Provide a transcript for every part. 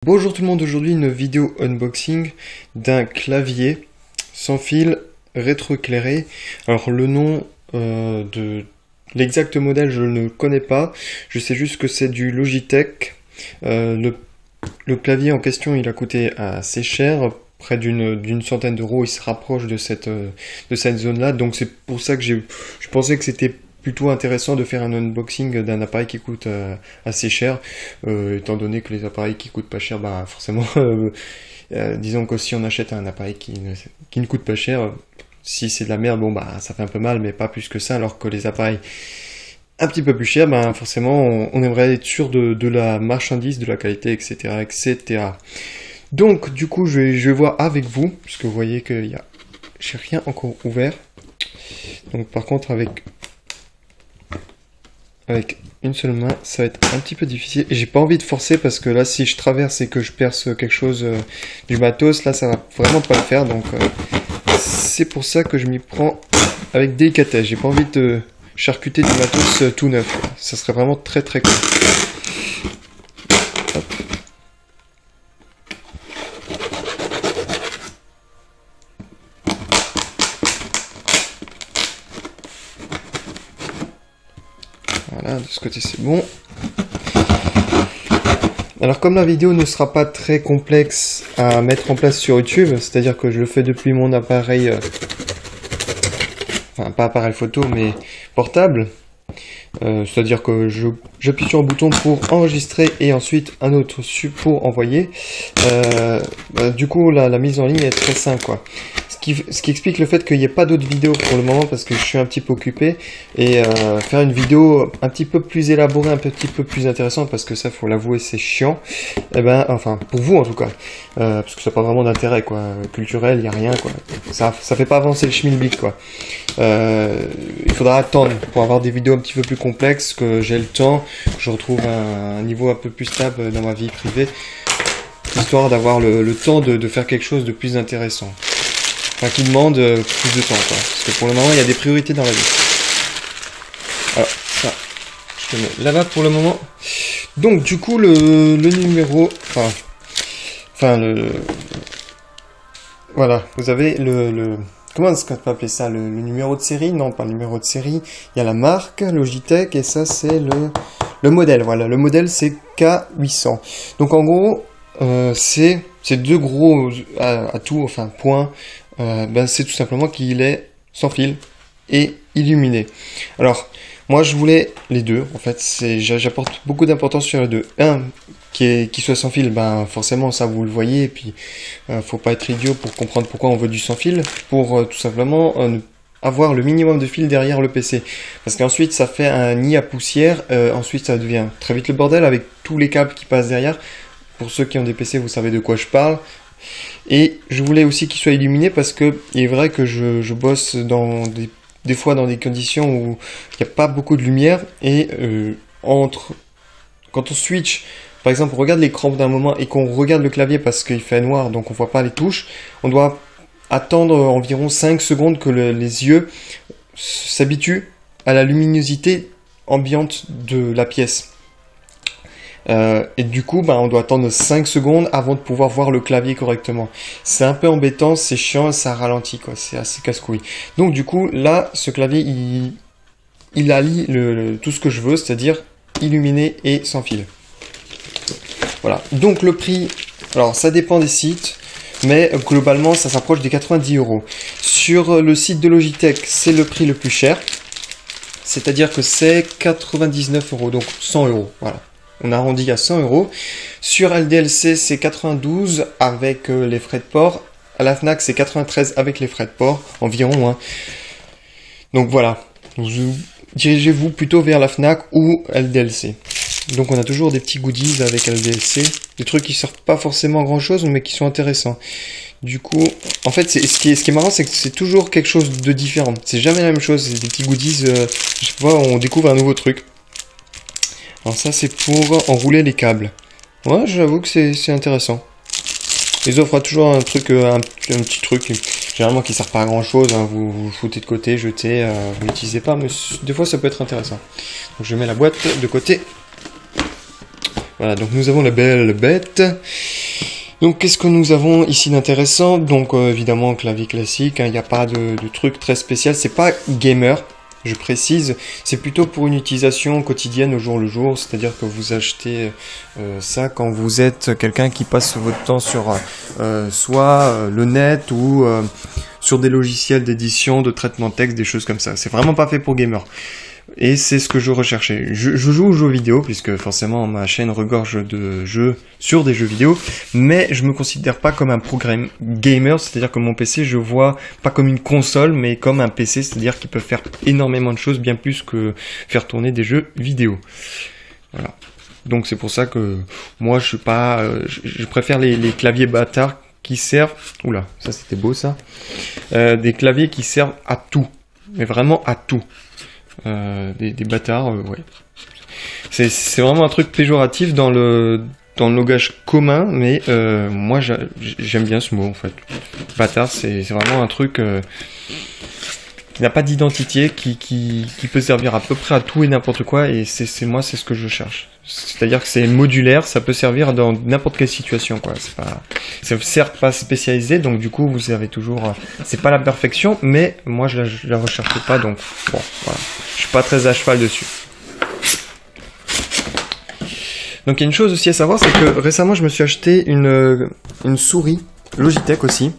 Bonjour tout le monde, aujourd'hui une vidéo unboxing d'un clavier sans fil rétroéclairé. Alors le nom de l'exact modèle je ne connais pas, je sais juste que c'est du Logitech. Le clavier en question il a coûté assez cher, près d'une centaine d'euros, il se rapproche de cette zone là, donc c'est pour ça que je pensais que c'était plutôt intéressant de faire un unboxing d'un appareil qui coûte assez cher, étant donné que les appareils qui coûtent pas cher, bah forcément, disons que si on achète un appareil qui ne coûte pas cher, si c'est de la merde, bon bah ça fait un peu mal, mais pas plus que ça, alors que les appareils un petit peu plus chers, bah forcément on aimerait être sûr de la marchandise, de la qualité, etc., etc. Donc du coup je vais voir avec vous, puisque vous voyez que j'ai rien encore ouvert. Donc par contre avec une seule main, ça va être un petit peu difficile. Et j'ai pas envie de forcer parce que là, si je traverse et que je perce quelque chose du matos, là, ça va vraiment pas le faire. Donc, c'est pour ça que je m'y prends avec délicatesse. J'ai pas envie de charcuter du matos tout neuf, quoi. Ça serait vraiment très très cool. Hop. Voilà, de ce côté c'est bon. Alors comme la vidéo ne sera pas très complexe à mettre en place sur YouTube, c'est-à-dire que je le fais depuis mon appareil, enfin pas appareil photo mais portable, c'est-à-dire que j'appuie sur un bouton pour enregistrer et ensuite un autre pour envoyer, du coup la mise en ligne est très simple, quoi. Ce qui explique le fait qu'il n'y ait pas d'autres vidéos pour le moment parce que je suis un petit peu occupé, et faire une vidéo un petit peu plus élaborée, un petit peu plus intéressante, parce que ça faut l'avouer c'est chiant, et ben enfin pour vous en tout cas, parce que ça n'a pas vraiment d'intérêt, quoi, culturel, il n'y a rien, quoi, ça fait pas avancer le schmilblick, quoi. Il faudra attendre pour avoir des vidéos un petit peu plus complexes, que j'ai le temps, que je retrouve un niveau un peu plus stable dans ma vie privée, histoire d'avoir le temps de faire quelque chose de plus intéressant. Enfin, qui demande plus de temps, quoi. Parce que pour le moment, il y a des priorités dans la vie. Alors, ça, je te mets là-bas pour le moment. Donc, du coup, le numéro... Voilà, vous avez comment est-ce qu'on peut appeler ça, le numéro de série? Non, pas le numéro de série. Il y a la marque, Logitech, et ça, c'est le modèle. Voilà, le modèle, c'est K800. Donc, en gros, c'est deux gros atouts, enfin, points. C'est tout simplement qu'il est sans fil et illuminé. Alors, moi je voulais les deux, en fait, j'apporte beaucoup d'importance sur les deux. Un qui soit sans fil, forcément ça vous le voyez, et puis faut pas être idiot pour comprendre pourquoi on veut du sans fil, pour tout simplement avoir le minimum de fil derrière le PC, parce qu'ensuite ça fait un nid à poussière, ensuite ça devient très vite le bordel avec tous les câbles qui passent derrière. Pour ceux qui ont des PC, vous savez de quoi je parle. Et je voulais aussi qu'il soit illuminé parce que il est vrai que je bosse des fois dans des conditions où il n'y a pas beaucoup de lumière, et quand on switch, par exemple on regarde l'écran d'un moment et qu'on regarde le clavier parce qu'il fait noir, donc on voit pas les touches, on doit attendre environ 5 secondes que les yeux s'habituent à la luminosité ambiante de la pièce. Et du coup, on doit attendre 5 secondes avant de pouvoir voir le clavier correctement. C'est un peu embêtant, c'est chiant, ça ralentit, quoi. C'est assez casse-couille. Donc du coup, là, ce clavier, il allie tout ce que je veux, c'est-à-dire illuminé et sans fil. Voilà. Donc le prix, alors ça dépend des sites, mais globalement, ça s'approche des 90 €. Sur le site de Logitech, c'est le prix le plus cher. C'est-à-dire que c'est 99 €, donc 100 €. Voilà. On arrondit à 100 €. Sur LDLC, c'est 92 avec les frais de port. À la Fnac, c'est 93 avec les frais de port, environ. Hein. Donc voilà. Dirigez-vous plutôt vers la Fnac ou LDLC. Donc on a toujours des petits goodies avec LDLC. Des trucs qui servent pas forcément à grand chose, mais qui sont intéressants. Du coup, en fait, ce qui est marrant, c'est que c'est toujours quelque chose de différent. C'est jamais la même chose. C'est des petits goodies. Chaque fois, on découvre un nouveau truc. Alors ça, c'est pour enrouler les câbles. Ouais, j'avoue que c'est intéressant. Ils offrent toujours un petit truc, généralement qui sert pas à grand chose, hein. Vous foutez de côté, jetez, vous l'utilisez pas, mais des fois ça peut être intéressant. Donc je mets la boîte de côté. Voilà, donc nous avons la belle bête. Donc qu'est-ce que nous avons ici d'intéressant? Donc évidemment clavier classique, il n'y a pas de truc très spécial, c'est pas gamer, je précise, c'est plutôt pour une utilisation quotidienne au jour le jour, c'est-à-dire que vous achetez ça quand vous êtes quelqu'un qui passe votre temps sur soit le net ou sur des logiciels d'édition, de traitement de texte, des choses comme ça. C'est vraiment pas fait pour gamer. Et c'est ce que je recherchais. Je joue aux jeux vidéo, puisque forcément ma chaîne regorge de jeux sur des jeux vidéo, mais je me considère pas comme un programme gamer, c'est-à-dire que mon PC, je vois pas comme une console, mais comme un PC, c'est-à-dire qu'il peut faire énormément de choses, bien plus que faire tourner des jeux vidéo. Voilà. Donc c'est pour ça que moi je suis pas, je préfère les claviers bâtards qui servent, oula, ça c'était beau ça, des claviers qui servent à tout, mais vraiment à tout. Des bâtards, ouais. C'est vraiment un truc péjoratif dans le langage commun, mais moi j'aime bien ce mot en fait. Bâtard, c'est vraiment un truc qui n'a pas d'identité, qui peut servir à peu près à tout et n'importe quoi, et moi c'est ce que je cherche. C'est-à-dire que c'est modulaire, ça peut servir dans n'importe quelle situation, quoi. C'est certes pas spécialisé, donc du coup vous avez toujours, c'est pas la perfection, mais moi je la recherche pas, donc bon, voilà. Je suis pas très à cheval dessus. Donc il y a une chose aussi à savoir, c'est que récemment je me suis acheté une souris Logitech aussi,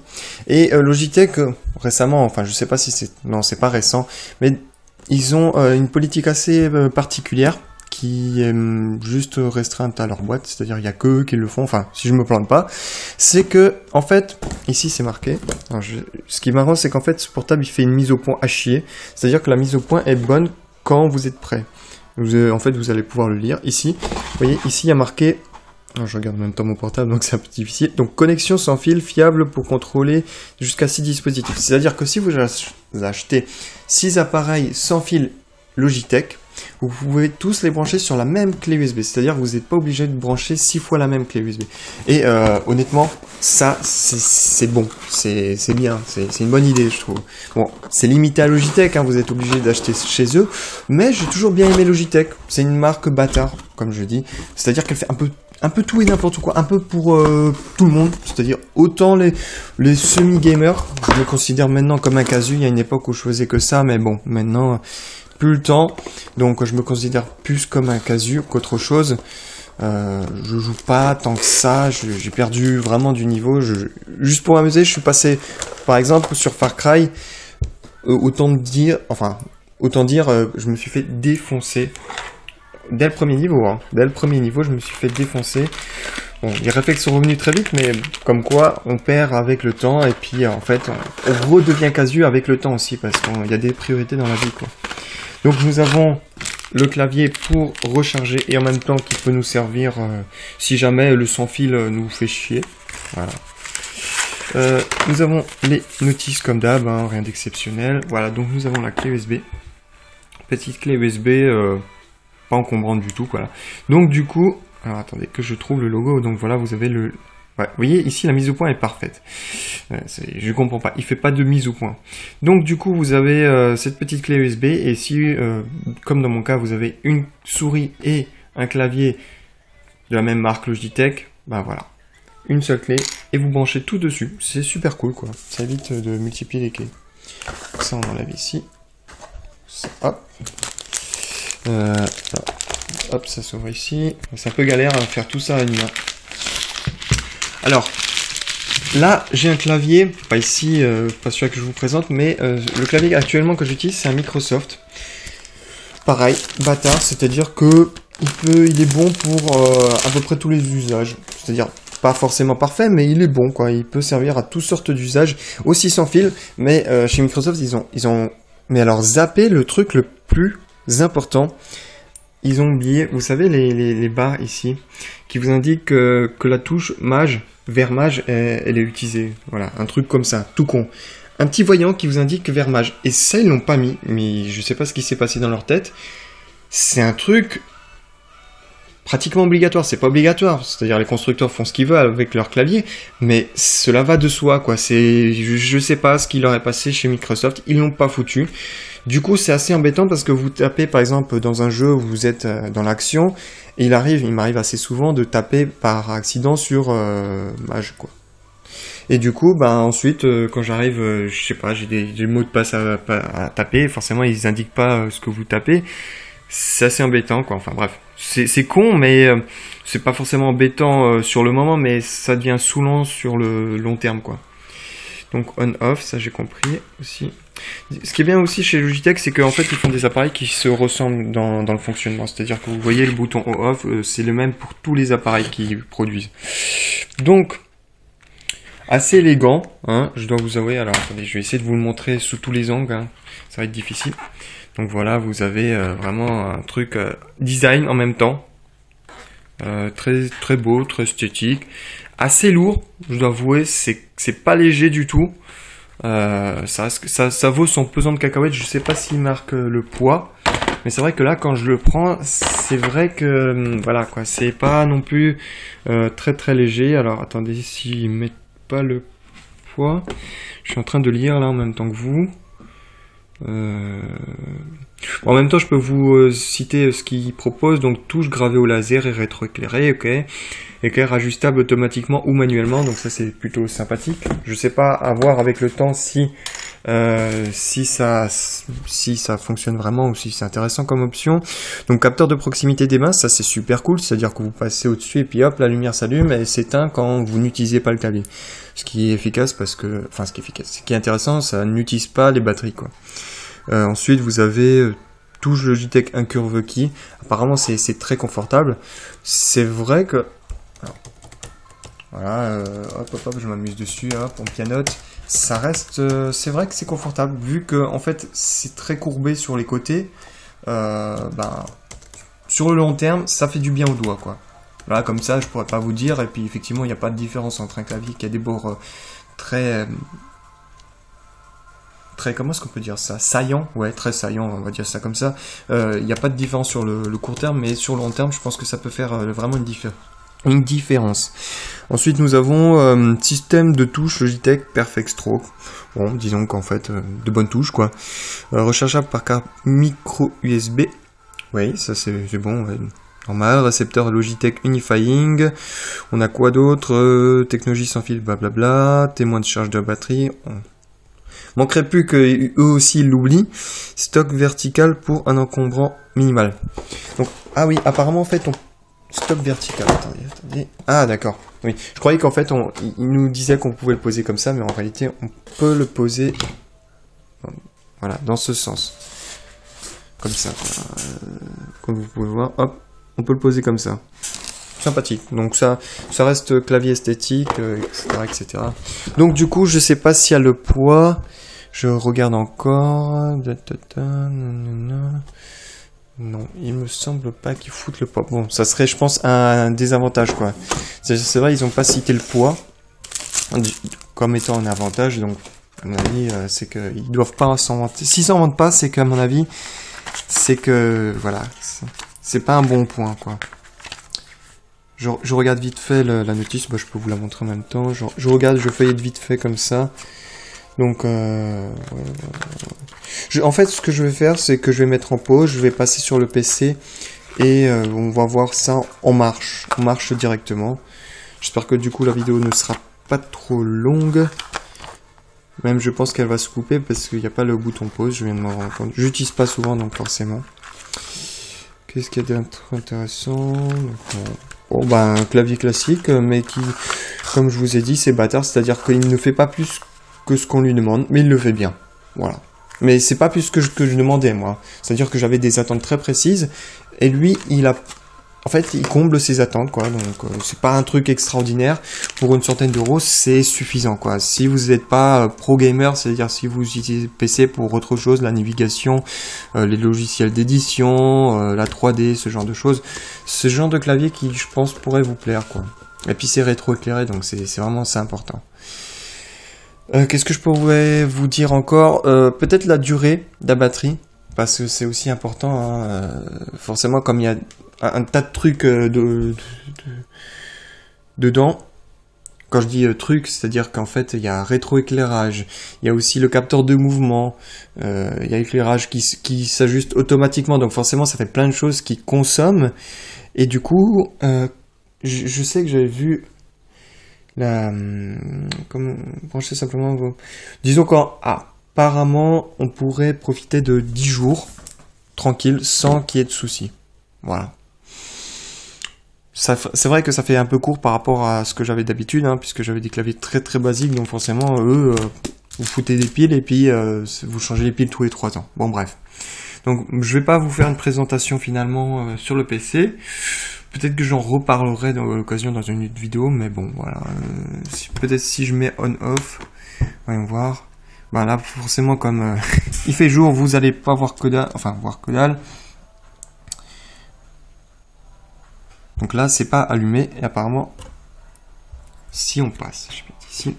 et Logitech récemment, enfin je sais pas si c'est pas récent, mais ils ont une politique assez particulière qui est juste restreinte à leur boîte, c'est-à-dire il n'y a que eux qui le font, enfin si je me plante pas, c'est que en fait, ici c'est marqué, alors, ce qui est marrant c'est qu'en fait ce portable il fait une mise au point à chier, c'est-à-dire que la mise au point est bonne quand vous êtes prêt. En fait vous allez pouvoir le lire ici, vous voyez ici il y a marqué, alors, je regarde en même temps mon portable donc c'est un peu difficile, donc connexion sans fil fiable pour contrôler jusqu'à 6 dispositifs, c'est-à-dire que si vous achetez 6 appareils sans fil Logitech, vous pouvez tous les brancher sur la même clé USB, c'est-à-dire que vous n'êtes pas obligé de brancher 6 fois la même clé USB. Et honnêtement, ça c'est bon, c'est bien, c'est une bonne idée je trouve. Bon, c'est limité à Logitech, hein, vous êtes obligé d'acheter chez eux, mais j'ai toujours bien aimé Logitech, c'est une marque bâtard, comme je dis, c'est-à-dire qu'elle fait un peu tout et n'importe quoi, un peu pour tout le monde, c'est-à-dire autant les semi-gamers, je me considère maintenant comme un casu, il y a une époque où je faisais que ça, mais bon, maintenant plus le temps, donc je me considère plus comme un casu qu'autre chose. Je joue pas tant que ça, j'ai perdu vraiment du niveau, juste pour m'amuser, je suis passé, par exemple, sur Far Cry, autant dire, je me suis fait défoncer. Dès le premier niveau, je me suis fait défoncer. Bon, les réflexes sont revenus très vite, mais comme quoi, on perd avec le temps, et puis en fait, on redevient casu avec le temps aussi, parce qu'il y a des priorités dans la vie, quoi. Donc nous avons le clavier pour recharger, et en même temps qui peut nous servir si jamais le sans fil nous fait chier. Voilà. Nous avons les notices comme d'hab, hein, rien d'exceptionnel. Voilà, donc nous avons la clé USB. Petite clé USB, pas encombrante du tout, voilà. Donc du coup, alors attendez que je trouve le logo, donc voilà, vous avez le... Ouais, vous voyez, ici la mise au point est parfaite. Je comprends pas, il fait pas de mise au point. Donc du coup, vous avez cette petite clé USB, et si, comme dans mon cas, vous avez une souris et un clavier de la même marque Logitech, bah voilà, une seule clé, et vous branchez tout dessus. C'est super cool, quoi. Ça évite de multiplier les clés. Ça, on enlève ici. Ça, hop. Hop, ça s'ouvre ici. C'est un peu galère à faire tout ça à une main. Alors, là, j'ai un clavier, pas ici, pas celui que je vous présente, mais le clavier actuellement que j'utilise, c'est un Microsoft. Pareil, bâtard, c'est-à-dire que il est bon pour à peu près tous les usages. C'est-à-dire, pas forcément parfait, mais il est bon, quoi. Il peut servir à toutes sortes d'usages, aussi sans fil, mais chez Microsoft, ils ont, mais alors, zappé le truc le plus important. Ils ont oublié, vous savez, les barres ici, qui vous indiquent que la touche mage, vers mage, elle est utilisée. Voilà, un truc comme ça, tout con. Un petit voyant qui vous indique vers mage. Et ça, ils l'ont pas mis, mais je sais pas ce qui s'est passé dans leur tête. C'est un truc pratiquement obligatoire. C'est pas obligatoire, c'est-à-dire les constructeurs font ce qu'ils veulent avec leur clavier, mais cela va de soi, quoi. Je sais pas ce qui leur est passé chez Microsoft, ils l'ont pas foutu. Du coup, c'est assez embêtant parce que vous tapez, par exemple, dans un jeu où vous êtes dans l'action, et il m'arrive assez souvent de taper par accident sur mage, quoi. Et du coup, bah ensuite, quand j'arrive, je sais pas, j'ai des mots de passe à taper, forcément, ils indiquent pas ce que vous tapez. C'est assez embêtant, quoi. Enfin bref, c'est con, mais c'est pas forcément embêtant sur le moment, mais ça devient saoulant sur le long terme, quoi. Donc on-off, ça j'ai compris aussi. Ce qui est bien aussi chez Logitech, c'est qu'en fait ils font des appareils qui se ressemblent dans le fonctionnement. C'est-à-dire que vous voyez le bouton on-off, c'est le même pour tous les appareils qu'ils produisent. Donc, assez élégant, hein, je dois vous avouer. Alors attendez, je vais essayer de vous le montrer sous tous les angles, hein. Ça va être difficile. Donc voilà, vous avez vraiment un truc design en même temps. Très, très beau, très esthétique. Assez lourd, je dois avouer, c'est pas léger du tout. Ça vaut son pesant de cacahuètes. Je sais pas s'il marque le poids, mais c'est vrai que là, quand je le prends, c'est vrai que voilà quoi, c'est pas non plus très très léger. Alors attendez, s'ils mettent pas le poids, je suis en train de lire là en même temps que vous. En même temps, je peux vous citer ce qu'il propose. Donc, touche gravée au laser et rétroéclairée, ok. Éclair ajustable automatiquement ou manuellement. Donc ça, c'est plutôt sympathique. Je sais pas, à voir avec le temps si ça fonctionne vraiment ou si c'est intéressant comme option. Donc, capteur de proximité des mains, ça c'est super cool. C'est-à-dire que vous passez au-dessus et puis hop, la lumière s'allume et s'éteint quand vous n'utilisez pas le clavier. Ce qui est efficace parce que, enfin, ce qui est intéressant, ça n'utilise pas les batteries, quoi. Ensuite, vous avez touche Logitech Incurve Key. Apparemment, c'est très confortable. C'est vrai que... Alors, voilà, hop, je m'amuse dessus, hop, on pianote. Ça reste... c'est vrai que c'est confortable, vu que, en fait, c'est très courbé sur les côtés. Sur le long terme, ça fait du bien aux doigts, quoi. Là, comme ça, je pourrais pas vous dire. Et puis, effectivement, il n'y a pas de différence entre un clavier qui a des bords très, comment est-ce qu'on peut dire ça? Saillant, ouais, très saillant, on va dire ça comme ça. Il n'y a pas de différence sur le court terme, mais sur le long terme, je pense que ça peut faire vraiment une différence. Ensuite, nous avons système de touches Logitech Perfect Stroke. Bon, disons qu'en fait, de bonnes touches, quoi. Rechargeable par carte micro USB. Oui, ça c'est bon, ouais. Normal, récepteur Logitech Unifying. On a quoi d'autre? Technologie sans fil, blablabla. Témoin de charge de batterie. Manquerait plus qu'eux aussi l'oublient. Stock vertical pour un encombrant minimal. Donc, ah oui, apparemment, en fait, stock vertical. Attendez. Ah, d'accord. Oui, je croyais qu'en fait, il nous disait qu'on pouvait le poser comme ça, mais en réalité, on peut le poser, voilà, dans ce sens. Comme ça. Comme vous pouvez voir, hop, on peut le poser comme ça. Sympathique. Donc ça reste clavier esthétique, etc. Donc du coup, je sais pas s'il y a le poids. Je regarde encore. Non, il me semble pas qu'ils foutent le poids. Bon, ça serait, je pense, un désavantage, quoi. C'est vrai, ils ont pas cité le poids comme étant un avantage. Donc, à mon avis, c'est qu'ils doivent pas s'en vanter. S'ils s'en vantent pas, c'est qu'à mon avis, c'est que, voilà, c'est pas un bon point, quoi. Je regarde vite fait la notice, bah, je peux vous la montrer en même temps. Je regarde, je feuillette vite fait comme ça. Donc, en fait, ce que je vais faire, c'est que je vais mettre en pause, je vais passer sur le PC et on va voir ça en marche directement. J'espère que du coup la vidéo ne sera pas trop longue. Même je pense qu'elle va se couper parce qu'il n'y a pas le bouton pause, je viens de m'en rendre compte. J'utilise pas souvent, donc forcément. Qu'est-ce qu'il y a d'intéressant? Bon, bah, un clavier classique, mais qui, comme je vous ai dit, c'est bâtard, c'est-à-dire qu'il ne fait pas plus que ce qu'on lui demande, mais il le fait bien. Voilà. Mais c'est pas plus que je demandais, moi. C'est-à-dire que j'avais des attentes très précises, et lui, en fait, il comble ses attentes, quoi. Donc, c'est pas un truc extraordinaire. Pour une centaine d'euros, c'est suffisant, quoi. Si vous n'êtes pas pro gamer, c'est-à-dire si vous utilisez PC pour autre chose, la navigation, les logiciels d'édition, la 3D, ce genre de choses, ce genre de clavier qui, je pense, pourrait vous plaire, quoi. Et puis c'est rétroéclairé, donc c'est vraiment c'est important. Qu'est-ce que je pourrais vous dire encore? Peut-être la durée de la batterie, parce que c'est aussi important, hein. Forcément, comme il y a un tas de trucs dedans, Quand je dis truc, c'est-à-dire qu'en fait, il y a rétroéclairage, il y a aussi le capteur de mouvement, il y a l'éclairage qui s'ajuste automatiquement, donc forcément, ça fait plein de choses qui consomment. Et du coup, je sais que j'avais vu comment brancher simplement. Disons qu'apparemment, on pourrait profiter de 10 jours tranquille, sans qu'il y ait de soucis. Voilà. C'est vrai que ça fait un peu court par rapport à ce que j'avais d'habitude, hein, puisque j'avais des claviers très très basiques, donc forcément, eux, vous foutez des piles et puis vous changez les piles tous les 3 ans. Bon, bref. Donc, je vais pas vous faire une présentation finalement sur le PC. Peut-être que j'en reparlerai dans l'occasion dans une autre vidéo, mais bon, voilà. Peut-être si je mets on-off, voyons voir. Ben là, forcément, comme il fait jour, vous allez pas voir que dalle, enfin, voir que dalle. Donc là, c'est pas allumé, et apparemment, si on passe, je vais mettre ici.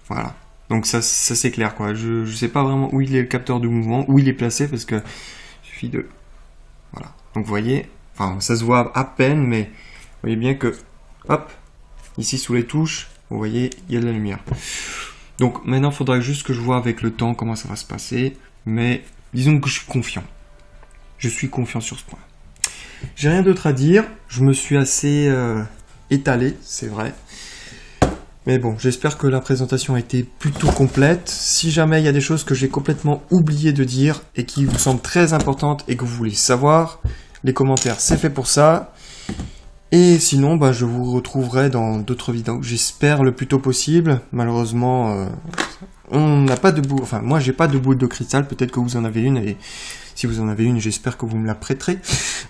Voilà. Donc ça c'est clair, quoi. Je sais pas vraiment où il est le capteur de mouvement, où il est placé, parce que il suffit de... Voilà. Donc vous voyez, enfin, ça se voit à peine, mais vous voyez bien que, hop, ici sous les touches, vous voyez, il y a de la lumière. Donc maintenant, il faudra juste que je vois avec le temps comment ça va se passer, mais disons que je suis confiant. Je suis confiant sur ce point. J'ai rien d'autre à dire, je me suis assez étalé, c'est vrai. Mais bon, j'espère que la présentation a été plutôt complète. Si jamais il y a des choses que j'ai complètement oublié de dire et qui vous semblent très importantes et que vous voulez savoir, les commentaires, c'est fait pour ça. Et sinon, bah, je vous retrouverai dans d'autres vidéos, j'espère le plus tôt possible. Malheureusement, on n'a pas de boule, enfin moi j'ai pas de boule de cristal, peut-être que vous en avez une, et si vous en avez une, j'espère que vous me la prêterez,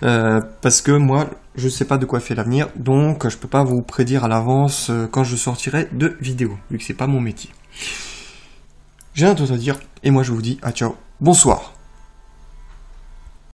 parce que moi je sais pas de quoi fait l'avenir, donc je peux pas vous prédire à l'avance quand je sortirai de vidéos, vu que c'est pas mon métier. J'ai rien d'autre à dire, et moi je vous dis à ciao, bonsoir.